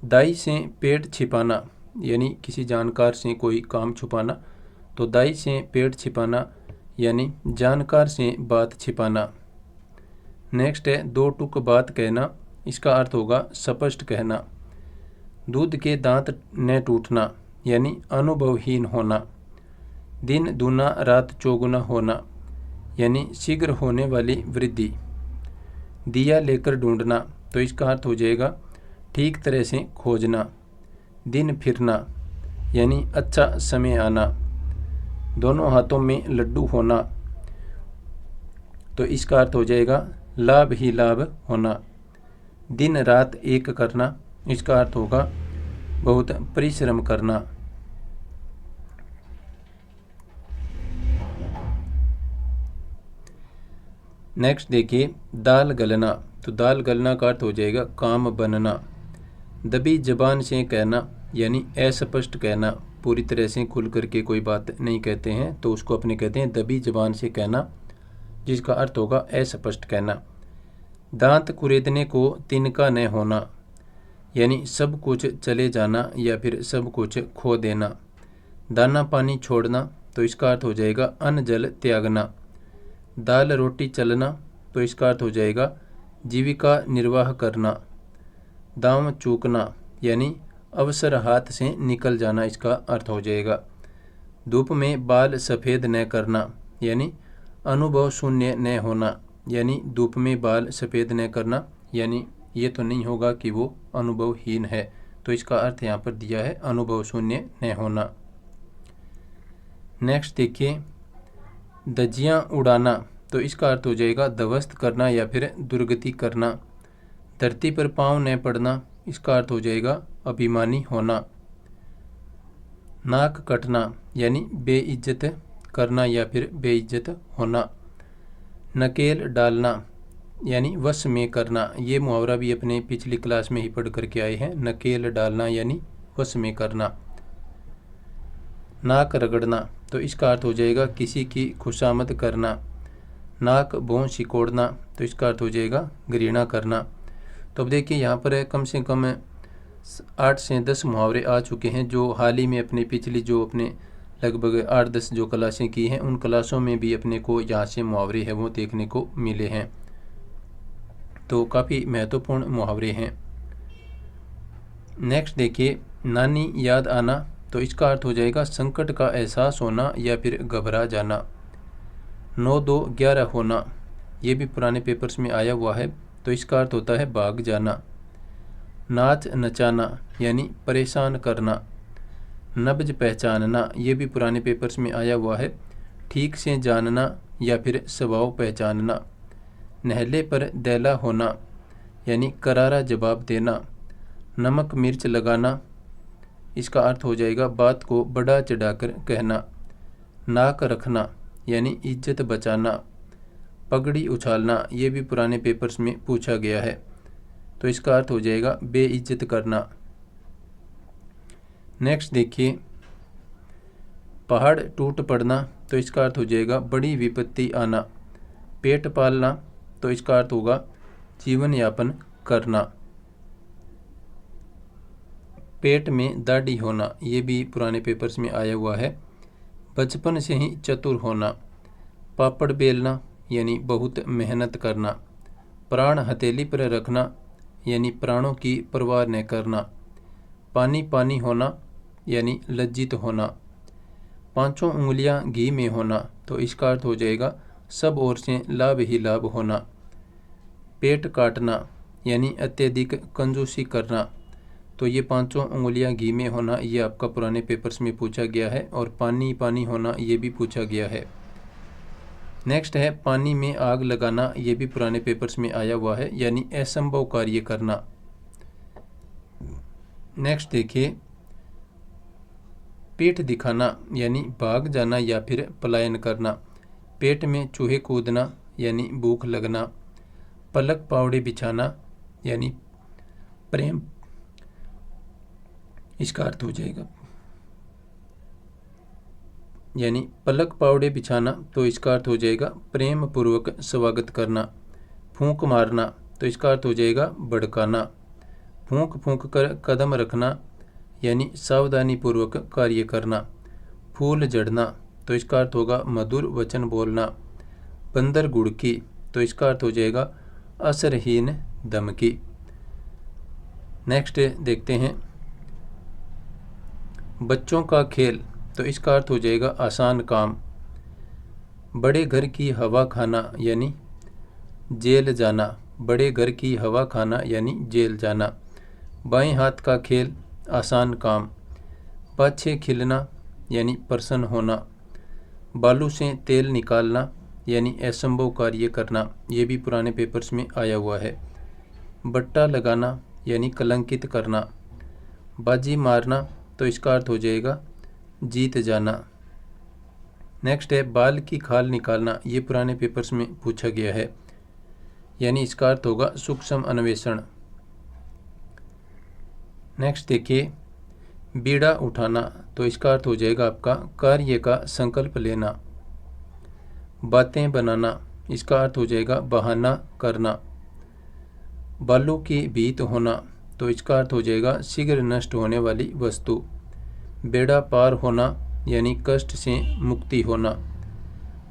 दाई से पेट छिपाना यानी किसी जानकार से कोई काम छुपाना, तो दाई से पेट छिपाना यानी जानकार से बात छिपाना। नेक्स्ट है दो टुक बात कहना, इसका अर्थ होगा स्पष्ट कहना। दूध के दांत न टूटना यानी अनुभवहीन होना। दिन दूना रात चौगुना होना यानी शीघ्र होने वाली वृद्धि। दिया लेकर ढूंढना, तो इसका अर्थ हो जाएगा ठीक तरह से खोजना। दिन फिरना यानी अच्छा समय आना। दोनों हाथों में लड्डू होना, तो इसका अर्थ हो जाएगा लाभ ही लाभ होना। दिन रात एक करना, इसका अर्थ होगा बहुत परिश्रम करना। नेक्स्ट देखिए, दाल गलना, तो दाल गलना का अर्थ हो जाएगा काम बनना। दबी जबान से कहना यानी अस्पष्ट कहना, पूरी तरह से खुल करके कोई बात नहीं कहते हैं, तो उसको अपने कहते हैं दबी जबान से कहना, जिसका अर्थ होगा अस्पष्ट कहना। दांत कुरेदने को तिनका न होना यानी सब कुछ चले जाना या फिर सब कुछ खो देना। दाना पानी छोड़ना, तो इसका अर्थ हो जाएगा अन्न जल त्यागना। दाल रोटी चलना, तो इसका अर्थ हो जाएगा जीविका निर्वाह करना। दाम चूकना यानी अवसर हाथ से निकल जाना, इसका अर्थ हो जाएगा। धूप में बाल सफ़ेद न करना यानी अनुभव शून्य न होना, यानी धूप में बाल सफ़ेद न करना यानी ये तो नहीं होगा कि वो अनुभवहीन है, तो इसका अर्थ यहाँ पर दिया है अनुभव शून्य न होना। नेक्स्ट देखिए, धज्जियाँ उड़ाना, तो इसका अर्थ हो जाएगा ध्वस्त करना या फिर दुर्गति करना। धरती पर पाँव न पड़ना, इसका अर्थ हो जाएगा अभिमानी होना। नाक कटना यानी बेइज्जत करना या फिर बेइज्जत होना। नकेल डालना यानी वश में करना, ये मुहावरा भी अपने पिछली क्लास में ही पढ़ करके आए हैं। नकेल डालना यानी वश में करना। नाक रगड़ना, तो इसका अर्थ हो जाएगा किसी की खुशामद करना। नाक भौं सिकोड़ना, तो इसका अर्थ हो जाएगा घृणा करना। तो अब देखिए यहाँ पर कम से कम 8 से 10 मुहावरे आ चुके हैं जो हाल ही में अपने पिछली जो अपने लगभग 8-10 जो क्लासें की हैं उन क्लासों में भी अपने को यहाँ से मुहावरे हैं वो देखने को मिले हैं। तो काफ़ी महत्वपूर्ण मुहावरे हैं। नेक्स्ट देखिए, नानी याद आना, तो इसका अर्थ हो जाएगा संकट का एहसास होना या फिर घबरा जाना। 9-2-11 होना, ये भी पुराने पेपर्स में आया हुआ है, तो इसका अर्थ होता है भाग जाना। नाच नचाना यानी परेशान करना। नब्ज पहचानना, ये भी पुराने पेपर्स में आया हुआ है, ठीक से जानना या फिर स्वभाव पहचानना। नहले पर दैला होना यानी करारा जवाब देना। नमक मिर्च लगाना, इसका अर्थ हो जाएगा बात को बढ़ा चढ़ाकर कहना। नाक रखना यानी इज्जत बचाना। पगड़ी उछालना, ये भी पुराने पेपर्स में पूछा गया है, तो इसका अर्थ हो जाएगा बेइज्जत करना। नेक्स्ट देखिए, पहाड़ टूट पड़ना, तो इसका अर्थ हो जाएगा बड़ी विपत्ति आना। पेट पालना, तो इसका अर्थ होगा जीवन यापन करना। पेट में दाढ़ी होना, ये भी पुराने पेपर्स में आया हुआ है, बचपन से ही चतुर होना। पापड़ बेलना यानी बहुत मेहनत करना। प्राण हथेली पर रखना यानी प्राणों की परवाह न करना। पानी पानी होना यानी लज्जित होना। 5 उंगलियां घी में होना, तो इसका अर्थ हो जाएगा सब ओर से लाभ ही लाभ होना। पेट काटना यानी अत्यधिक कंजूसी करना, तो ये 5 उंगलियां घी में होना ये आपका पुराने पेपर्स में पूछा गया है, और पानी पानी होना ये भी पूछा गया है। नेक्स्ट है पानी में आग लगाना, ये भी पुराने पेपर्स में आया हुआ है, यानी असंभव कार्य करना। नेक्स्ट देखिए, पीठ दिखाना यानी भाग जाना या फिर पलायन करना। पेट में चूहे कूदना यानी भूख लगना। पलक पावड़े बिछाना यानी प्रेम, इसका अर्थ हो जाएगा यानी पलक पावड़े बिछाना, तो इसका अर्थ हो जाएगा प्रेम पूर्वक स्वागत करना। फूंक मारना, तो इसका अर्थ हो जाएगा भड़काना। फूंक फूंक कर कदम रखना यानी सावधानी पूर्वक कार्य करना। फूल जड़ना, तो इसका अर्थ होगा मधुर वचन बोलना। बंदर गुड़की, तो इसका अर्थ हो जाएगा असरहीन धमकी। नेक्स्ट देखते हैं, बच्चों का खेल, तो इसका अर्थ हो जाएगा आसान काम। बड़े घर की हवा खाना यानी जेल जाना। बड़े घर की हवा खाना यानी जेल जाना। बाएं हाथ का खेल, आसान काम। पाछे खिलना यानी प्रसन्न होना। बालू से तेल निकालना यानी असंभव कार्य करना, ये भी पुराने पेपर्स में आया हुआ है। बट्टा लगाना यानी कलंकित करना। बाजी मारना, तो इसका अर्थ हो जाएगा जीत जाना। नेक्स्ट है बाल की खाल निकालना, ये पुराने पेपर्स में पूछा गया है, यानी इसका अर्थ होगा सूक्ष्म अन्वेषण। नेक्स्ट देखिए, बीड़ा उठाना, तो इसका अर्थ हो जाएगा आपका कार्य का संकल्प लेना। बातें बनाना, इसका अर्थ हो जाएगा बहाना करना। बालों की भीत होना, तो इसका अर्थ हो जाएगा शीघ्र नष्ट होने वाली वस्तु। बेड़ा पार होना यानी कष्ट से मुक्ति होना।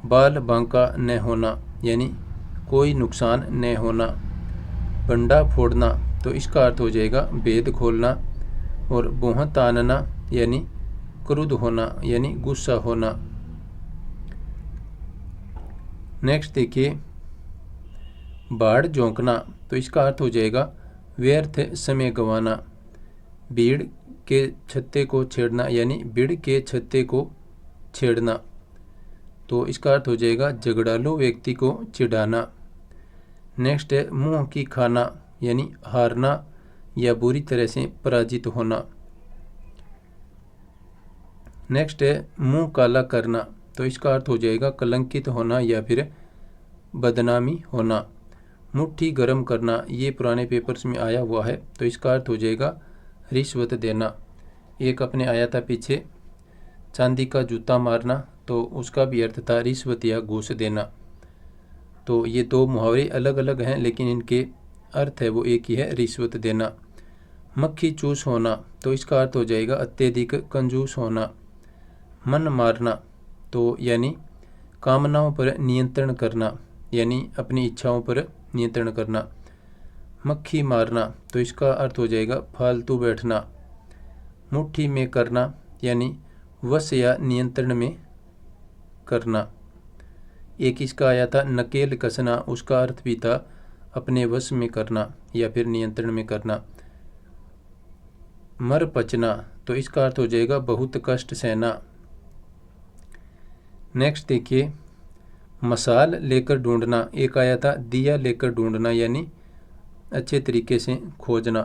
बाल बांका न होना यानी कोई नुकसान न होना। बंडा फोड़ना, तो इसका अर्थ हो जाएगा भेद खोलना। और बोह तानना यानी क्रुद्ध होना यानी गुस्सा होना। नेक्स्ट देखिए, बाढ़ झोंकना, तो इसका अर्थ हो जाएगा व्यर्थ समय गंवाना। भीड़ के छत्ते को छेड़ना यानी भीड़ के छत्ते को छेड़ना, तो इसका अर्थ हो जाएगा झगड़ालू व्यक्ति को चिढ़ाना। नेक्स्ट है मुंह की खाना यानी हारना या बुरी तरह से पराजित होना। नेक्स्ट है मुंह काला करना, तो इसका अर्थ हो जाएगा कलंकित होना या फिर बदनामी होना। मुट्ठी गर्म करना, ये पुराने पेपर्स में आया हुआ है, तो इसका अर्थ हो जाएगा रिश्वत देना। एक अपने आया था पीछे चांदी का जूता मारना, तो उसका भी अर्थ था रिश्वत या घूस देना। तो ये दो मुहावरे अलग अलग हैं लेकिन इनके अर्थ है वो एक ही है, रिश्वत देना। मक्खी चूस होना, तो इसका अर्थ हो जाएगा अत्यधिक कंजूस होना। मन मारना, तो यानी कामनाओं पर नियंत्रण करना, यानी अपनी इच्छाओं पर नियंत्रण करना। मक्खी मारना, तो इसका अर्थ हो जाएगा फालतू बैठना। मुट्ठी में करना, यानी वश या नियंत्रण में करना। एक इसका आया था नकेल कसना, उसका अर्थ भी था अपने वश में करना या फिर नियंत्रण में करना। मर पचना, तो इसका अर्थ हो जाएगा बहुत कष्ट सहना। नेक्स्ट देखिए मसाल लेकर ढूंढना, एक आया था दिया लेकर ढूंढना, यानी अच्छे तरीके से खोजना।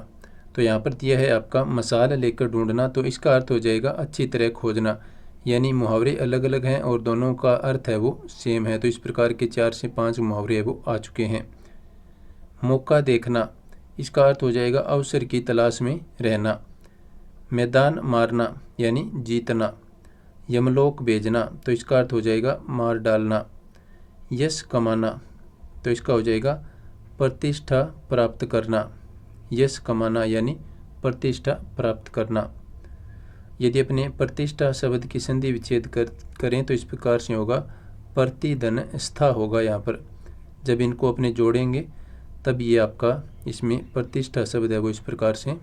तो यहाँ पर दिया है आपका मसाल लेकर ढूंढना, तो इसका अर्थ हो जाएगा अच्छी तरह खोजना। यानी मुहावरे अलग अलग हैं और दोनों का अर्थ है वो सेम है। तो इस प्रकार के 4 से 5 मुहावरे है वो आ चुके हैं। मौका देखना, इसका अर्थ हो जाएगा अवसर की तलाश में रहना। मैदान मारना, यानी जीतना। यमलोक भेजना, तो इसका अर्थ हो जाएगा मार डालना। यश कमाना, तो इसका हो जाएगा प्रतिष्ठा प्राप्त करना। यश कमाना यानी प्रतिष्ठा प्राप्त करना। यदि अपने प्रतिष्ठा शब्द की संधि विच्छेद करें तो इस प्रकार से होगा प्रतिधन स्था होगा। यहाँ पर जब इनको अपने जोड़ेंगे तब ये आपका इसमें प्रतिष्ठा शब्द है वो इस प्रकार से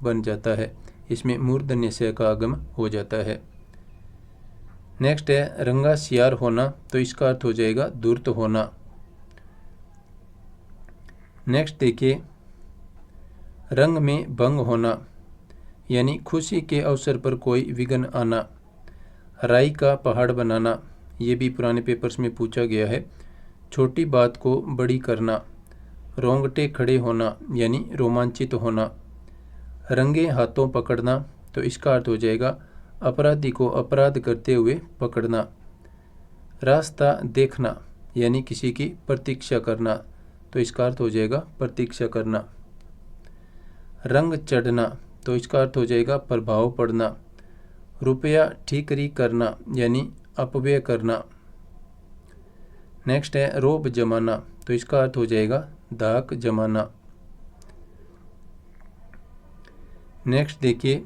बन जाता है। इसमें मूर्धन्य से का आगम हो जाता है। नेक्स्ट है रंगा सियार होना, तो इसका अर्थ हो जाएगा धूर्त होना। नेक्स्ट देखिए रंग में भंग होना, यानी खुशी के अवसर पर कोई विघ्न आना। राई का पहाड़ बनाना, ये भी पुराने पेपर्स में पूछा गया है। छोटी बात को बड़ी करना। रोंगटे खड़े होना, यानी रोमांचित होना। रंगे हाथों पकड़ना, तो इसका अर्थ हो जाएगा अपराधी को अपराध करते हुए पकड़ना। रास्ता देखना, यानी किसी की प्रतीक्षा करना, तो इसका अर्थ हो जाएगा प्रतीक्षा करना। रंग चढ़ना, तो इसका अर्थ हो जाएगा प्रभाव पड़ना। रुपया ठीकरी करना, यानी अपव्यय करना। नेक्स्ट है रोब जमाना, तो इसका अर्थ हो जाएगा धाक जमाना। नेक्स्ट देखिए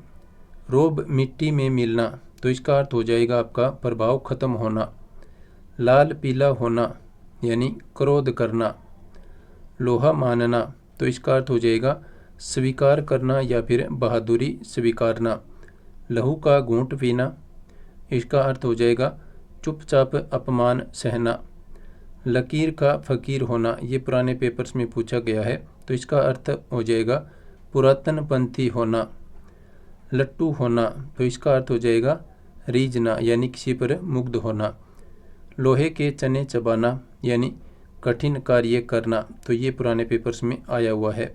रोब मिट्टी में मिलना, तो इसका अर्थ हो जाएगा आपका प्रभाव खत्म होना। लाल पीला होना, यानी क्रोध करना। लोहा मानना, तो इसका अर्थ हो जाएगा स्वीकार करना या फिर बहादुरी स्वीकारना। लहू का घूंट पीना, इसका अर्थ हो जाएगा चुपचाप अपमान सहना। लकीर का फकीर होना, ये पुराने पेपर्स में पूछा गया है, तो इसका अर्थ हो जाएगा पुरातनपंथी होना। लट्टू होना, तो इसका अर्थ हो जाएगा रीझना, यानी किसी पर मुग्ध होना। लोहे के चने चबाना, यानी कठिन कार्य करना, तो ये पुराने पेपर्स में आया हुआ है।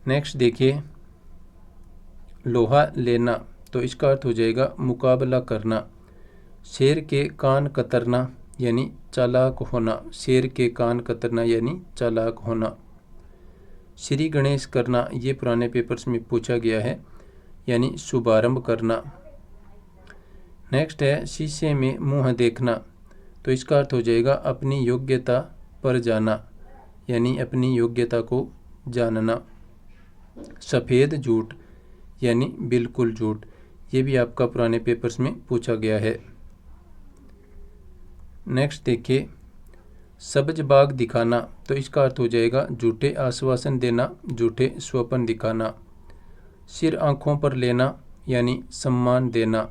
नेक्स्ट देखिए लोहा लेना, तो इसका अर्थ हो जाएगा मुकाबला करना। शेर के कान कतरना, यानी चालाक होना। शेर के कान कतरना यानी चालाक होना। श्री गणेश करना, ये पुराने पेपर्स में पूछा गया है, यानी शुभारंभ करना। नेक्स्ट है शीशे में मुंह देखना, तो इसका अर्थ हो जाएगा अपनी योग्यता पर जाना, यानी अपनी योग्यता को जानना। सफ़ेद झूठ, यानी बिल्कुल झूठ, ये भी आपका पुराने पेपर्स में पूछा गया है। नेक्स्ट देखिए सब्ज बाग दिखाना, तो इसका अर्थ हो जाएगा झूठे आश्वासन देना, झूठे स्वप्न दिखाना। सिर आँखों पर लेना, यानी सम्मान देना।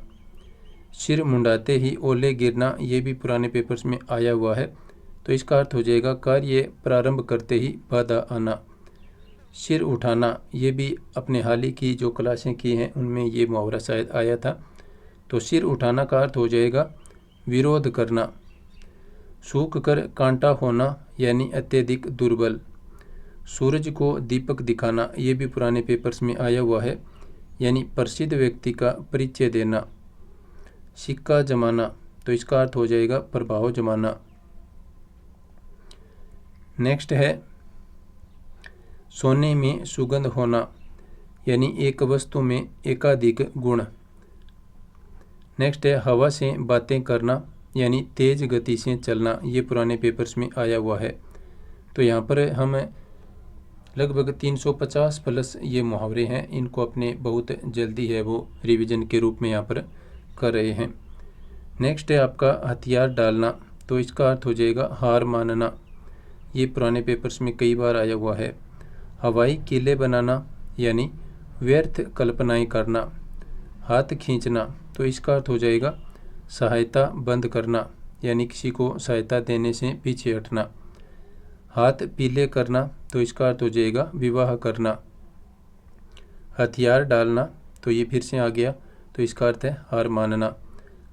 सिर मुंडाते ही ओले गिरना, ये भी पुराने पेपर्स में आया हुआ है, तो इसका अर्थ हो जाएगा कार्य प्रारंभ करते ही बाधा आना। सिर उठाना, ये भी अपने हाल ही की जो क्लासें की हैं उनमें ये मुहावरा शायद आया था। तो सिर उठाना का अर्थ हो जाएगा विरोध करना। सूख कर कांटा होना, यानी अत्यधिक दुर्बल। सूरज को दीपक दिखाना, ये भी पुराने पेपर्स में आया हुआ है, यानी प्रसिद्ध व्यक्ति का परिचय देना। सिक्का जमाना, तो इसका अर्थ हो जाएगा प्रभाव जमाना। नेक्स्ट है सोने में सुगंध होना, यानी एक वस्तु में एकाधिक गुण। नेक्स्ट है हवा से बातें करना, यानी तेज गति से चलना, ये पुराने पेपर्स में आया हुआ है। तो यहाँ पर हम लगभग 350 प्लस ये मुहावरे हैं, इनको अपने बहुत जल्दी है वो रिवीजन के रूप में यहाँ पर कर रहे हैं। नेक्स्ट है आपका हथियार डालना, तो इसका अर्थ हो जाएगा हार मानना, ये पुराने पेपर्स में कई बार आया हुआ है। हवाई किले बनाना, यानी व्यर्थ कल्पनाएं करना। हाथ खींचना, तो इसका अर्थ हो जाएगा सहायता बंद करना, यानी किसी को सहायता देने से पीछे हटना। हाथ पीले करना, तो इसका अर्थ हो जाएगा विवाह करना। हथियार डालना, तो ये फिर से आ गया, तो इसका अर्थ है हार मानना।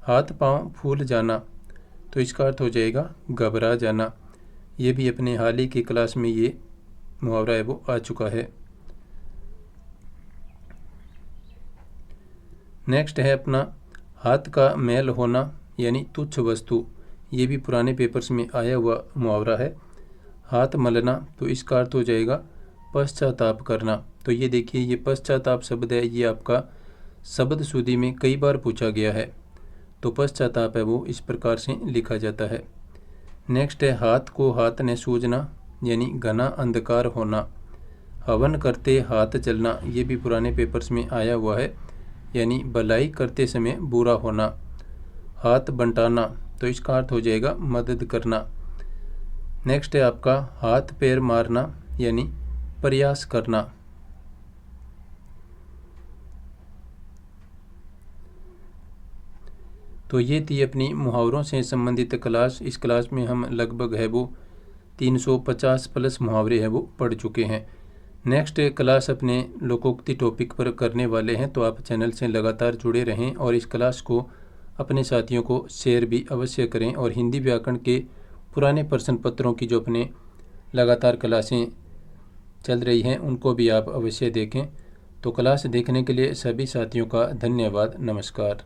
हाथ पांव फूल जाना, तो इसका अर्थ हो जाएगा घबरा जाना। ये भी अपने हाल ही की क्लास में ये मुहावरा है वो आ चुका है। नेक्स्ट है अपना हाथ का मैल होना, यानी तुच्छ वस्तु, ये भी पुराने पेपर्स में आया हुआ मुहावरा है। हाथ मलना, तो इसका अर्थ हो जाएगा पश्चाताप करना। तो ये देखिए, ये पश्चाताप शब्द है, ये आपका शब्द सूदी में कई बार पूछा गया है। तो पश्चाताप है वो इस प्रकार से लिखा जाता है। नेक्स्ट है हाथ को हाथ ने सूझना, यानी घना अंधकार होना। हवन करते हाथ जलना, ये भी पुराने पेपर्स में आया हुआ है, यानी भलाई करते समय बुरा होना। हाथ बंटाना, तो इसका अर्थ हो जाएगा मदद करना। नेक्स्ट है आपका हाथ पैर मारना, यानी प्रयास करना। तो ये थी अपनी मुहावरों से संबंधित क्लास। इस क्लास में हम लगभग है वो 350 प्लस मुहावरे हैं वो पढ़ चुके हैं। नेक्स्ट क्लास अपने लोकोक्ति टॉपिक पर करने वाले हैं, तो आप चैनल से लगातार जुड़े रहें और इस क्लास को अपने साथियों को शेयर भी अवश्य करें। और हिंदी व्याकरण के पुराने प्रश्न पत्रों की जो अपने लगातार क्लासें चल रही हैं उनको भी आप अवश्य देखें। तो क्लास देखने के लिए सभी साथियों का धन्यवाद। नमस्कार।